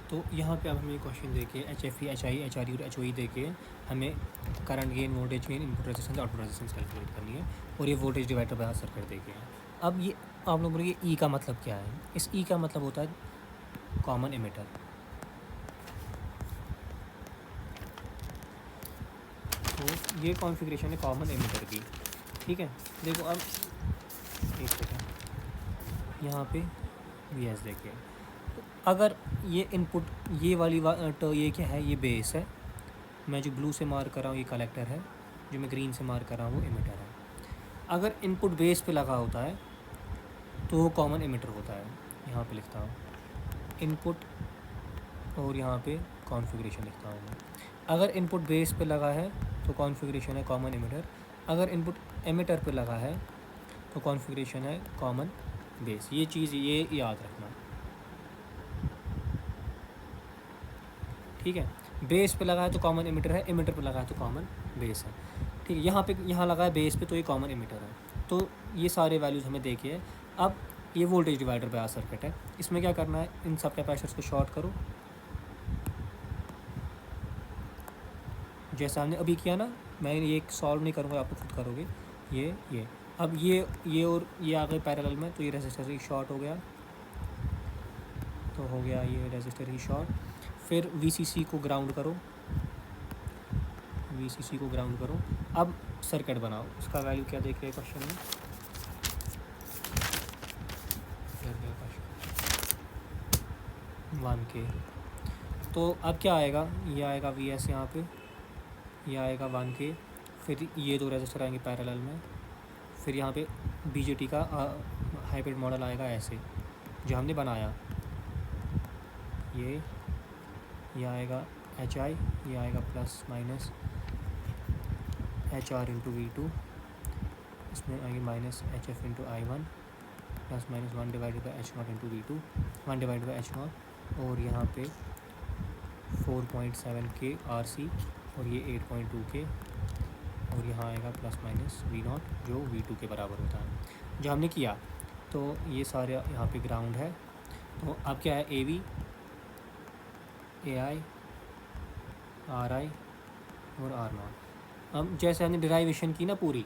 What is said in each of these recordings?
तो यहाँ पे अब हमें क्वेश्चन देके HFE, HI, HRE और HOE देके हमें current gain, voltage gain, input resistance, output resistance calculate करनी है और ये वोल्टेज डिवाइडर बाय सर्किट देके है। अब ये आप लोग बोलेंगे ई का मतलब क्या है? इस ई का मतलब होता है कॉमन एमिटर। तो ये कॉन्फ़िगरेशन है कॉमन एमिटर की, ठीक है। देखो अब एक सेकेंड, यहाँ पे वी एस देखिए, अगर ये इनपुट ये वाली तो ये क्या है, ये बेस है, मैं जो ब्लू से मार्क कर रहा हूँ ये कलेक्टर है, जो मैं ग्रीन से मार्क कर रहा हूँ वो एमिटर है। अगर इनपुट बेस पे लगा होता है तो वो कॉमन एमिटर होता है। यहाँ पे लिखता हूँ इनपुट और यहाँ पे कॉन्फ़िगरेशन लिखता हूँ मैं। अगर इनपुट बेस पे लगा है तो कॉन्फ़िगरेशन है कॉमन एमिटर, अगर इनपुट एमिटर पे लगा है तो कॉन्फ़िगरेशन है कॉमन बेस। ये चीज़ ये याद रखना, ठीक है। बेस पे लगा है तो कॉमन एमिटर है, एमिटर पे लगा है तो कॉमन बेस है, ठीक है। यहाँ लगा है बेस पे तो ये कॉमन एमिटर है। तो ये सारे वैल्यूज़ हमें देखिए है। अब ये वोल्टेज डिवाइडर बायस सर्किट है, इसमें क्या करना है, इन सब कैपेसिटर्स को शॉर्ट करो जैसा हमने अभी किया ना। मैं ये सॉल्व नहीं करूँगा, आप खुद करोगे। ये अब ये और ये आ गए पैरेलल में, तो ये रेजिस्टर ही शॉर्ट हो गया, तो हो गया ये रेजिस्टर ही शॉर्ट। फिर VCC को ग्राउंड करो, VCC को ग्राउंड करो। अब सर्किट बनाओ, उसका वैल्यू क्या देखिए क्वेश्चन में, क्वेश्चन 1K। तो अब क्या आएगा, ये आएगा VS यहाँ पे, ये आएगा 1K। फिर ये दो रेजिस्टर आएंगे पैरेलल में। फिर यहाँ पे BJT का हाइब्रिड मॉडल आएगा ऐसे जो हमने बनाया। ये आएगा HI, ये आएगा plus minus HR into V2, इसमें आएगी minus HF into I1 plus minus 1 divided by H0 into V2, 1 divided by H0। और यहाँ पे 4.7K RC और ये 8.2K, और यहाँ आएगा प्लस माइनस V0 जो V2 के बराबर होता है जो हमने किया। तो ये सारे यहाँ पे ग्राउंड है। तो अब क्या है, AV, AI, RI और R0। अब जैसे हमने डिराइवेशन की ना पूरी,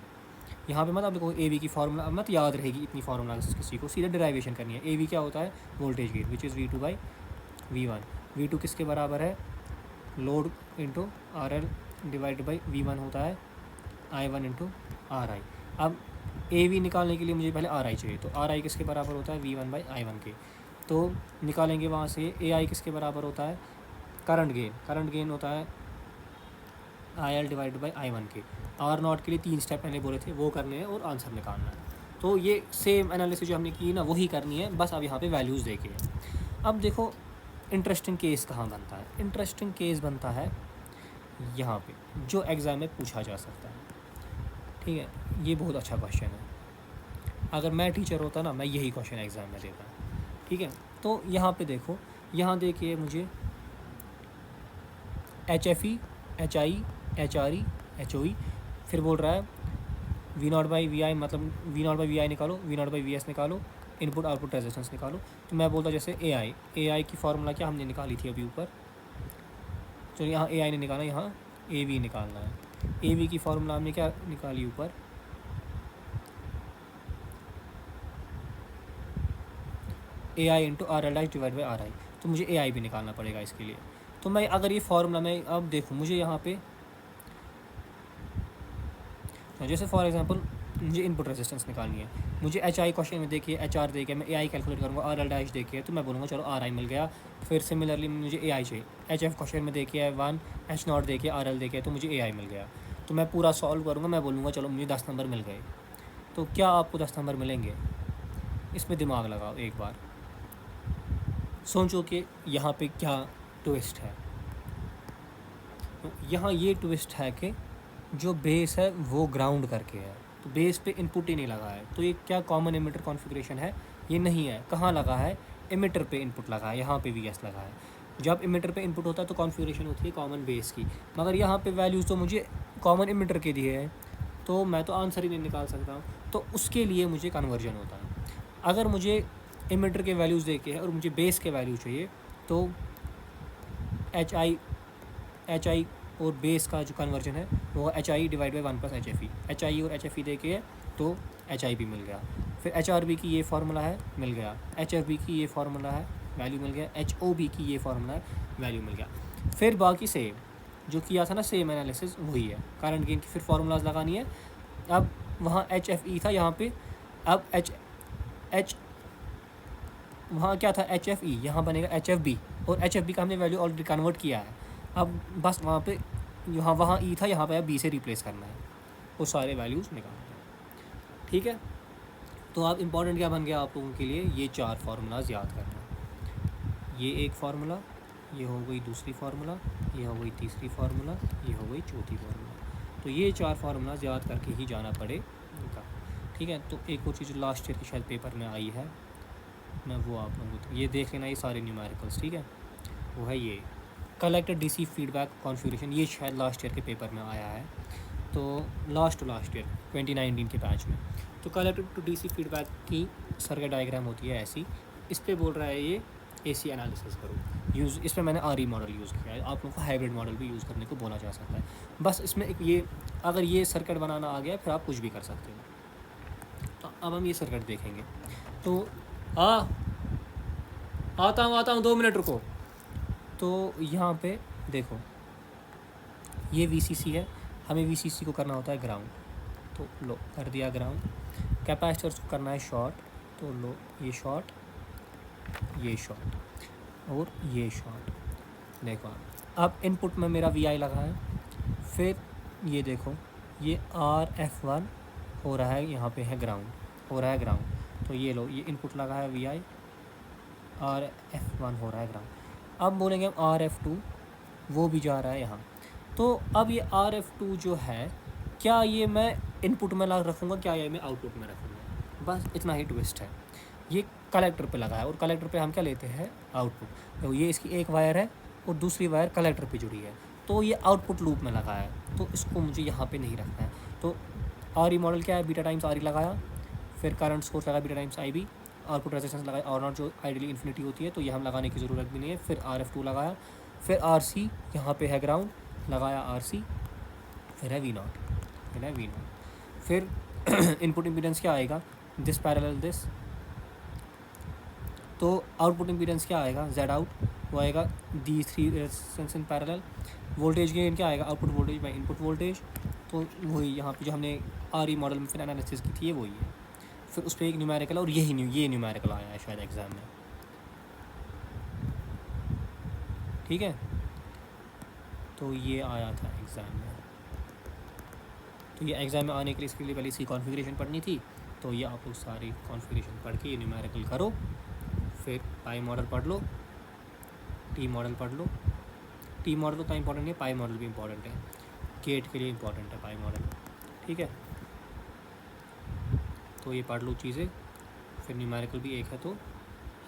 यहाँ पे मत आप देखो AV की फार्मूला मत याद रहेगी इतनी फार्मूला किसी को, सीधा डिराइवेशन करनी है। AV क्या होता है, voltage gain which is V2/V1। V2 किसके बराबर है, load into RL divide by V1 होता है I1 इंटू RI। अब AV निकालने के लिए मुझे पहले RI चाहिए, तो RI किसके बराबर होता है, V1/I1 के। तो निकालेंगे वहाँ से AI किसके बराबर होता है, करंट गेन होता है IL डिवाइड बाई I1 के। R0 के लिए 3 स्टेप मैंने बोले थे वो करने हैं और आंसर निकालना है। तो ये सेम एनालिसिस जो हमने की ना वही करनी है, बस अब यहाँ पे वैल्यूज़ देखे। अब देखो इंटरेस्टिंग केस कहाँ बनता है, इंटरेस्टिंग केस बनता है यहाँ पे जो एग्ज़ाम में पूछा जा सकता है, ठीक है। ये बहुत अच्छा क्वेश्चन है, अगर मैं टीचर होता ना मैं यही क्वेश्चन एग्ज़ाम में देता, ठीक है। तो यहाँ पे देखो, यहाँ देखिए मुझे HFE, HI, HRE, HOE, फिर बोल रहा है V0/VI, मतलब V0/VI निकालो, V0/VS निकालो, इनपुट आउटपुट रेजिस्टेंस निकालो। तो मैं बोलता जैसे AI की फार्मूला क्या हमने निकाली थी अभी ऊपर, तो यहाँ AI ने निकाला, यहाँ AV निकालना है। AV की फार्मूला हमने क्या निकाली ऊपर, AI into RL divide by RI। तो मुझे AI भी निकालना पड़ेगा इसके लिए। तो मैं अगर ये फार्मूला में अब देखूँ, मुझे यहाँ पे जैसे फॉर एग्जांपल मुझे इनपुट रेजिस्टेंस निकालनी है, मुझे HI क्वेश्चन में देखिए HR देखिए, मैं AI कैलकुलेट करूँगा, RL' देखिए तो मैं बोलूँगा चलो RI मिल गया। फिर सिमिलरली मुझे AI चाहिए, HF क्वेश्चन में देखिए 1, H0 देखिए, RL देखिए तो मुझे AI मिल गया। तो मैं पूरा सॉल्व करूँगा, मैं बोलूँगा चलो मुझे 10 नंबर मिल गए। तो क्या आपको 10 नंबर मिलेंगे, इसमें दिमाग लगाओ एक बार, सोचो कि यहाँ पे क्या ट्विस्ट है। तो यहाँ ये ट्विस्ट है कि जो बेस है वो ग्राउंड करके है, तो बेस पे इनपुट ही नहीं लगा है। तो ये क्या कॉमन एमिटर कॉन्फ़िगरेशन है, ये नहीं है। कहाँ लगा है, एमिटर पे इनपुट लगा है, यहाँ पे VS लगा है। जब एमिटर पे इनपुट होता है तो कॉन्फ़िगरेशन होती है कॉमन बेस की, मगर यहाँ पे वैल्यूज़ तो मुझे कॉमन एमिटर के दिए हैं, तो मैं तो आंसर ही नहीं निकाल सकता हूँ। तो उसके लिए मुझे कन्वर्जन होता है। अगर मुझे एमिटर के वैल्यूज़ देखे हैं और मुझे बेस के वैल्यू चाहिए, तो एच आई और बेस का जो कन्वर्जन है वो H I divide by 1 plus H F E, H I और एच एफ ई दे के तो एच आई बी मिल गया। फिर एच आर बी की ये फार्मूला है, मिल गया। एच एफ बी की ये फार्मूला है, वैल्यू मिल गया। एच ओ बी की ये फार्मूला है, वैल्यू मिल गया। फिर बाकी से जो किया था ना सेम एनालिसिस वही है, करंट गेन की फिर फार्मूलाज लगानी है। अब वहाँ एच एफ ई था, यहाँ पे अब एच वहाँ क्या था एच एफ ई, यहाँ बनेगा एच एफ बी, और एच एफ बी का हमने वैल्यू ऑलरेडी कन्वर्ट किया है। अब बस वहाँ पे वहाँ ई था, यहाँ पे अब बी से रिप्लेस करना है, वो सारे वैल्यूज़ निकालना है। ठीक है, तो अब इम्पॉर्टेंट क्या बन गया आप लोगों के लिए, ये 4 फार्मूलाज याद करना। ये एक फार्मूला, ये हो गई दूसरी फार्मूला, ये हो गई तीसरी फार्मूला, ये हो गई चौथी फार्मूला। तो ये 4 फार्मूलाज याद करके ही जाना पड़ेगा। ठीक है, तो एक और चीज़ लास्ट ईयर की शायद पेपर में आई है, मैं वो आप लोगों को ये देख लेना, ये सारे न्यूमेरिकल्स। ठीक है, वो है ये कलेक्टेड डीसी फीडबैक कॉन्फ़िगरेशन, ये शायद लास्ट ईयर के पेपर में आया है, तो लास्ट ईयर 2019 के बैच में। तो कलेक्टेड टू डीसी फीडबैक की सर्किट डायग्राम होती है ऐसी, इस पर बोल रहा है ये एसी एनालिसिस करो यूज़। इसमें मैंने आरई मॉडल यूज़ किया है, आप लोगों को हाइब्रिड मॉडल भी यूज़ करने को बोला जा सकता है। बस इसमें एक ये, अगर ये सर्किट बनाना आ गया फिर आप कुछ भी कर सकते हो। तो अब हम ये सर्किट देखेंगे। तो आता हूँ 2 मिनट रुको। तो यहाँ पे देखो, ये वीसीसी है, हमें वीसीसी को करना होता है ग्राउंड, तो लो कर दिया ग्राउंड। कैपेसिटर्स को करना है शॉर्ट, तो लो ये शॉर्ट, ये शॉर्ट और ये शॉर्ट। देखो अब इनपुट में मेरा वी आई लगा है, फिर ये देखो ये RF1 हो रहा है, यहाँ पे है ग्राउंड, हो रहा है ग्राउंड। तो ये लो ये इनपुट लगा है वी आई, RF1 हो रहा है ग्राउंड। अब बोलेंगे हम RF2, वो भी जा रहा है यहाँ। तो अब ये RF2 जो है, क्या ये मैं इनपुट में लगा रखूँगा, क्या ये मैं आउटपुट में रखूँगा, बस इतना ही ट्विस्ट है। ये कलेक्टर पे लगा है और कलेक्टर पे हम क्या लेते हैं आउटपुट। तो ये इसकी एक वायर है और दूसरी वायर कलेक्टर पे जुड़ी है, तो ये आउटपुट लूप में लगा है, तो इसको मुझे यहाँ पे नहीं रखना है। तो आर ई मॉडल क्या है, बीटा टाइम्स आर ई लगाया, फिर करंट सोर्स लगा beta times I B, output resistance लगाया और नॉट जो आइडियली इन्फिनिटी होती है, तो ये हम लगाने की ज़रूरत भी नहीं है। फिर RF2 लगाया, फिर RC यहाँ पे है ग्राउंड, लगाया RC, फिर है V0, फिर है V0। फिर इनपुट इम्पीडेंस क्या आएगा, दिस पैरेलल दिस, तो आउटपुट इम्पीडेंस क्या आएगा Z आउट, वो आएगा दी 3 resistance in parallel. Voltage gain क्या आएगा, output voltage by input voltage, तो वही यहाँ पे जो हमने RE मॉडल में फिर एनालिसिस की थी ये वही है। फिर उस पर एक न्यूमेरिकल और ये न्यूमेरिकल आया है शायद एग्ज़ाम में। ठीक है, तो ये आया था एग्ज़ाम में। तो ये एग्ज़ाम में आने के लिए इसके लिए पहले इसकी कॉन्फ़िगरेशन पढ़नी थी, तो ये आप लोग सारी कॉन्फ़िगरेशन पढ़ के ये न्यूमेरिकल करो। फिर पाई मॉडल पढ़ लो, टी मॉडल पढ़ लो। टी मॉडल उतना इंपॉर्टेंट नहीं है, पाई मॉडल भी इंपॉर्टेंट है, गेट के लिए इंपॉर्टेंट है पाई मॉडल। ठीक है, तो ये पढ़ लो चीज़ें, फिर न्यूमेरिकल भी एक है, तो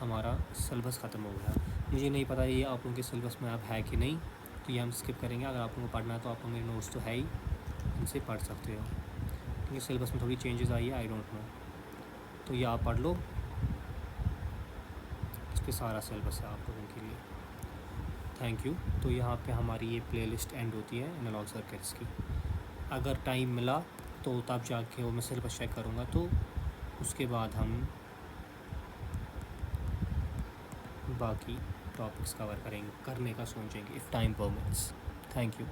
हमारा सिलेबस ख़त्म हो गया। मुझे नहीं पता ये आप लोगों के सिलेबस में अब है कि नहीं, तो ये हम स्किप करेंगे। अगर आप लोगों को पढ़ना है तो आप लोग मेरे नोट्स तो है ही, इनसे पढ़ सकते हो, क्योंकि सिलेबस में थोड़ी चेंजेस आई है, आई डोंट नो। तो ये आप पढ़ लो, इस पर सारा सिलेबस है आप लोगों के लिए। Thank you. तो यहाँ पे हमारी ये प्लेलिस्ट एंड होती है एनालॉग सर्किट्स की। अगर टाइम मिला तो तब जाके वो मैं सिलेबस चेक करूँगा, तो उसके बाद हम बाकी टॉपिक्स कवर करने का सोचेंगे if time permits. Thank you.